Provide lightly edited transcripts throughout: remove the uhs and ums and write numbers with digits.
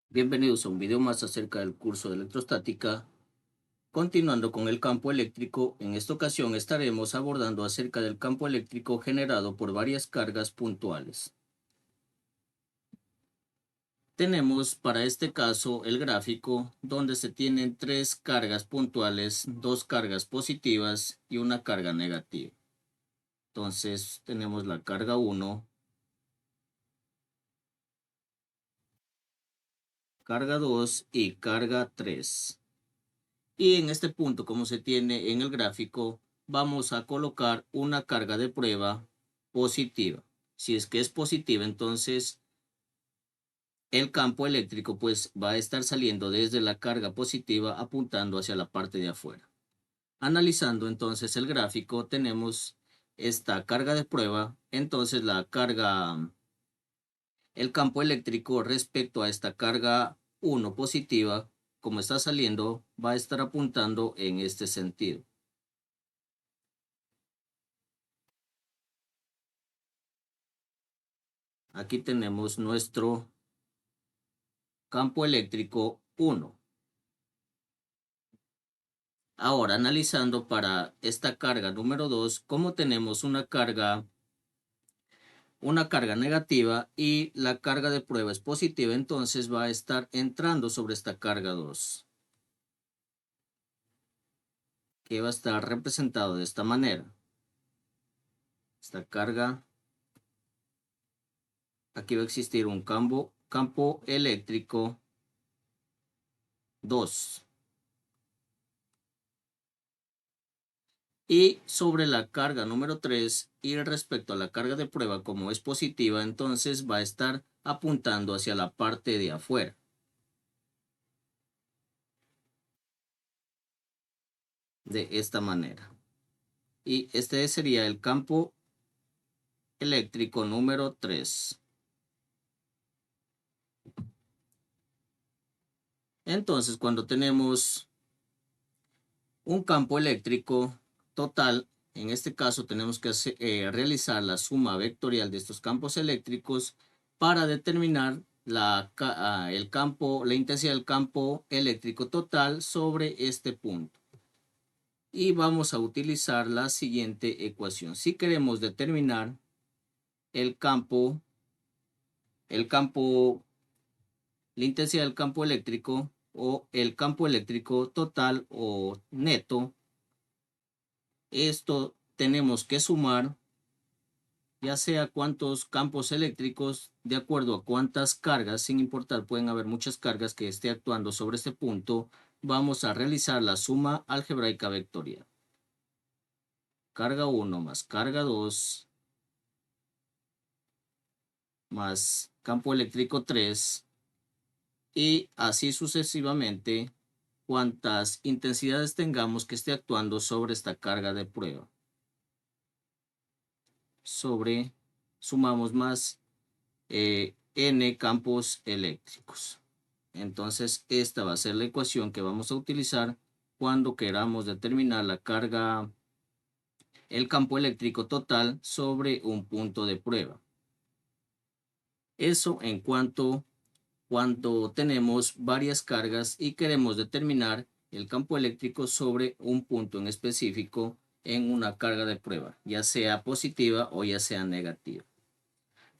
Bienvenidos a un video más acerca del curso de electrostática. Continuando con el campo eléctrico, en esta ocasión estaremos abordando acerca del campo eléctrico generado por varias cargas puntuales. Tenemos para este caso el gráfico donde se tienen tres cargas puntuales, dos cargas positivas y una carga negativa. Entonces tenemos la carga 1, carga 2 y carga 3. Y en este punto, como se tiene en el gráfico, vamos a colocar una carga de prueba positiva. Si es que es positiva, entonces el campo eléctrico pues va a estar saliendo desde la carga positiva apuntando hacia la parte de afuera. Analizando entonces el gráfico, tenemos esta carga de prueba, entonces el campo eléctrico respecto a esta carga 1 positiva, como está saliendo, va a estar apuntando en este sentido. Aquí tenemos nuestro campo eléctrico 1. Ahora analizando para esta carga número 2, como tenemos una carga negativa y la carga de prueba es positiva, entonces va a estar entrando sobre esta carga 2, que va a estar representado de esta manera. Esta carga, aquí va a existir un campo eléctrico 2. Y sobre la carga número 3 y respecto a la carga de prueba, como es positiva, entonces va a estar apuntando hacia la parte de afuera. De esta manera. Y este sería el campo eléctrico número 3. Entonces, cuando tenemos un campo eléctrico total, en este caso tenemos que realizar la suma vectorial de estos campos eléctricos para determinar la intensidad del campo eléctrico total sobre este punto. Y vamos a utilizar la siguiente ecuación. Si queremos determinar el campo, la intensidad del campo eléctrico o el campo eléctrico total o neto, esto tenemos que sumar ya sea cuántos campos eléctricos de acuerdo a cuántas cargas, sin importar, pueden haber muchas cargas que esté actuando sobre este punto, vamos a realizar la suma algebraica vectorial. Carga 1 más carga 2 más campo eléctrico 3 y así sucesivamente cuantas intensidades tengamos que esté actuando sobre esta carga de prueba. Sumamos más n campos eléctricos. Entonces esta va a ser la ecuación que vamos a utilizar cuando queramos determinar el campo eléctrico total sobre un punto de prueba. Eso en cuando tenemos varias cargas y queremos determinar el campo eléctrico sobre un punto en específico en una carga de prueba, ya sea positiva o ya sea negativa.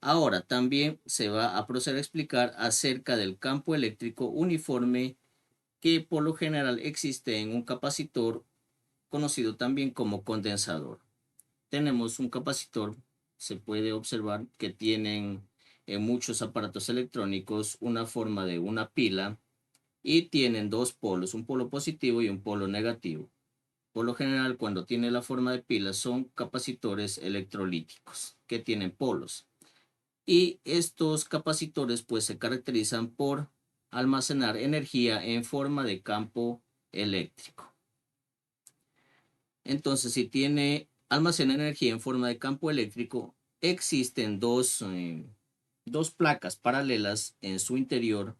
Ahora también se va a proceder a explicar acerca del campo eléctrico uniforme que por lo general existe en un capacitor conocido también como condensador. Tenemos un capacitor, se puede observar que tienen en muchos aparatos electrónicos una forma de una pila y tienen dos polos, un polo positivo y un polo negativo. Por lo general, cuando tiene la forma de pila son capacitores electrolíticos que tienen polos. Y estos capacitores pues se caracterizan por almacenar energía en forma de campo eléctrico. Entonces, si almacena energía en forma de campo eléctrico, existen dos placas paralelas en su interior,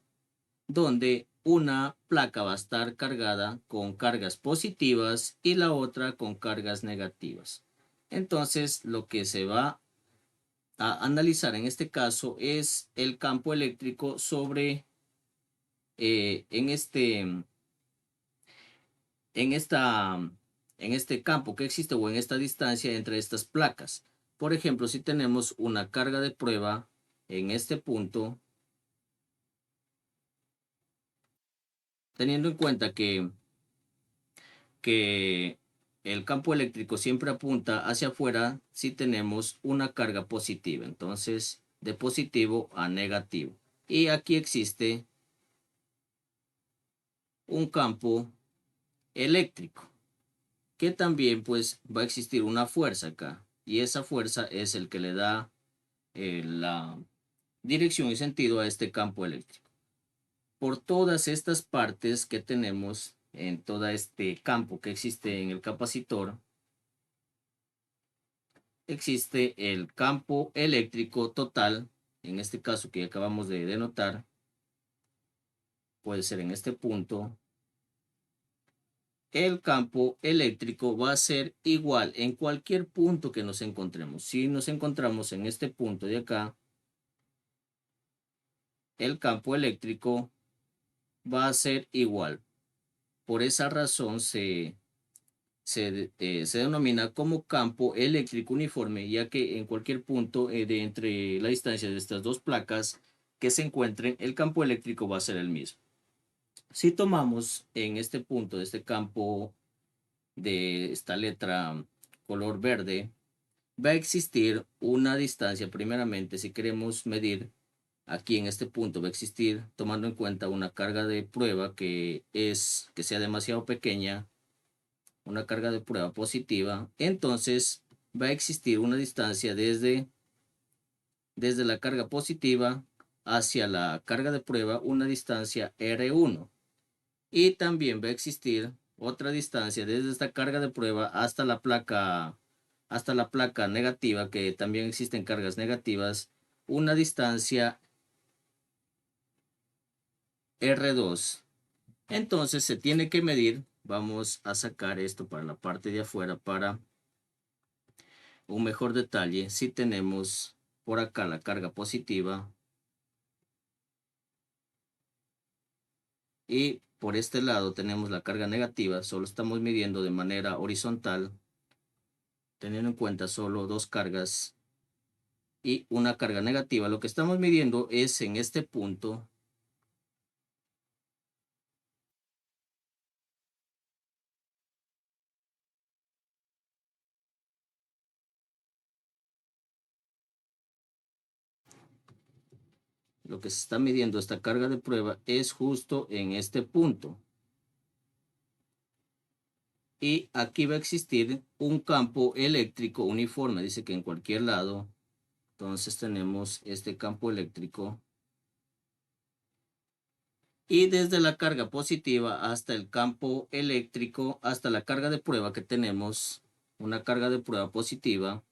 donde una placa va a estar cargada con cargas positivas y la otra con cargas negativas. Entonces, lo que se va a analizar en este caso es el campo eléctrico sobre en este campo que existe o en esta distancia entre estas placas. Por ejemplo, si tenemos una carga de prueba en este punto, teniendo en cuenta que el campo eléctrico siempre apunta hacia afuera si tenemos una carga positiva. Entonces, de positivo a negativo. Y aquí existe un campo eléctrico, que también pues va a existir una fuerza acá. Y esa fuerza es el que le da la dirección y sentido a este campo eléctrico. Por todas estas partes que tenemos en todo este campo que existe en el capacitor, existe el campo eléctrico total, en este caso que acabamos de denotar, puede ser en este punto. El campo eléctrico va a ser igual en cualquier punto que nos encontremos. Si nos encontramos en este punto de acá, el campo eléctrico va a ser igual. Por esa razón se denomina como campo eléctrico uniforme, ya que en cualquier punto de entre la distancia de estas dos placas que se encuentren, el campo eléctrico va a ser el mismo. Si tomamos en este punto de este campo de esta letra color verde, va a existir una distancia. Primeramente, si queremos medir aquí en este punto, va a existir, tomando en cuenta una carga de prueba que sea demasiado pequeña, una carga de prueba positiva. Entonces va a existir una distancia desde la carga positiva hacia la carga de prueba, una distancia R1. Y también va a existir otra distancia desde esta carga de prueba hasta la placa negativa, que también existen cargas negativas, una distancia R2. Entonces se tiene que medir, vamos a sacar esto para la parte de afuera para un mejor detalle. Si tenemos por acá la carga positiva y por este lado tenemos la carga negativa, solo estamos midiendo de manera horizontal, teniendo en cuenta solo dos cargas y una carga negativa. Lo que estamos midiendo es en este punto. Lo que se está midiendo esta carga de prueba es justo en este punto. Y aquí va a existir un campo eléctrico uniforme. Dice que en cualquier lado. Entonces tenemos este campo eléctrico. Y desde la carga positiva hasta el campo eléctrico, hasta la carga de prueba que tenemos, una carga de prueba positiva,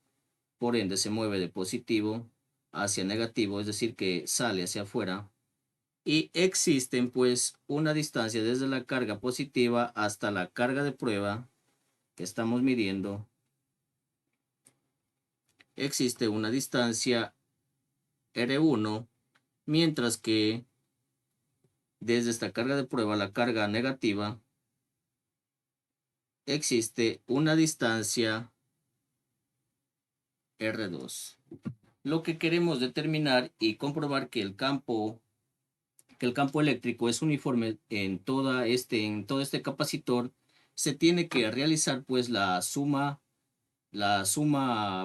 por ende se mueve de positivo hacia negativo, es decir, que sale hacia afuera. Y existen pues una distancia desde la carga positiva hasta la carga de prueba que estamos midiendo. Existe una distancia R1, mientras que desde esta carga de prueba, la carga negativa, existe una distancia R2. Lo que queremos determinar y comprobar que el campo eléctrico es uniforme en todo este capacitor, se tiene que realizar pues la suma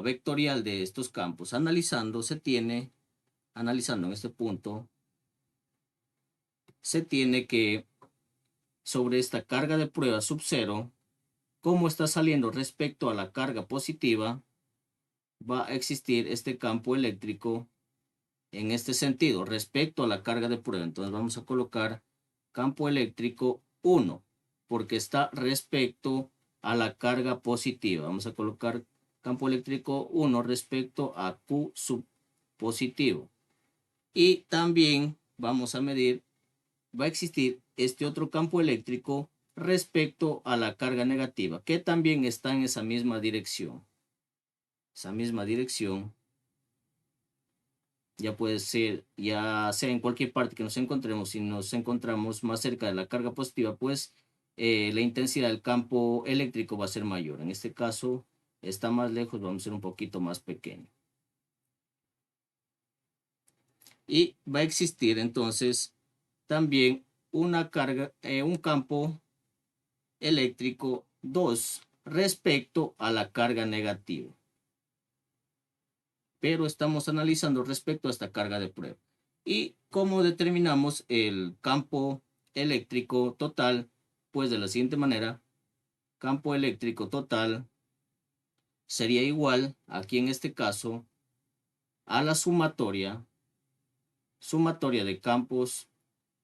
vectorial de estos campos. Analizando en este punto, se tiene que, sobre esta carga de prueba sub 0, cómo está saliendo respecto a la carga positiva, va a existir este campo eléctrico en este sentido respecto a la carga de prueba. Entonces vamos a colocar campo eléctrico 1 porque está respecto a la carga positiva. Vamos a colocar campo eléctrico 1 respecto a Q sub positivo. Y también vamos a medir, va a existir este otro campo eléctrico respecto a la carga negativa, que también está en esa misma dirección. Esa misma dirección. ya puede ser, ya sea en cualquier parte que nos encontremos, si nos encontramos más cerca de la carga positiva, pues la intensidad del campo eléctrico va a ser mayor. En este caso, está más lejos, vamos a ser un poquito más pequeño. Y va a existir entonces también una carga, un campo eléctrico 2 respecto a la carga negativa. Pero estamos analizando respecto a esta carga de prueba. ¿Y cómo determinamos el campo eléctrico total? Pues de la siguiente manera, campo eléctrico total sería igual, aquí en este caso, a la sumatoria de campos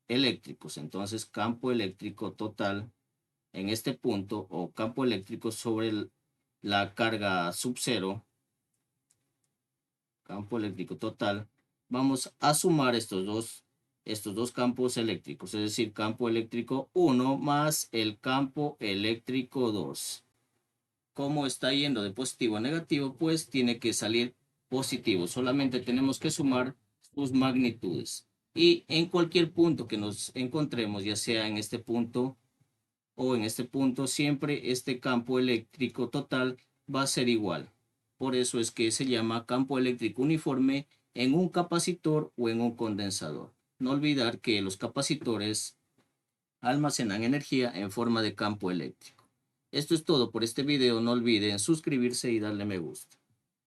eléctricos. Entonces, campo eléctrico total en este punto, o campo eléctrico sobre la carga sub cero, campo eléctrico total, vamos a sumar estos dos campos eléctricos, es decir, campo eléctrico 1 más el campo eléctrico 2. Como está yendo de positivo a negativo, pues tiene que salir positivo. Solamente tenemos que sumar sus magnitudes. Y en cualquier punto que nos encontremos, ya sea en este punto o en este punto, siempre este campo eléctrico total va a ser igual. Por eso es que se llama campo eléctrico uniforme en un capacitor o en un condensador. No olvidar que los capacitores almacenan energía en forma de campo eléctrico. Esto es todo por este video. No olviden suscribirse y darle me gusta.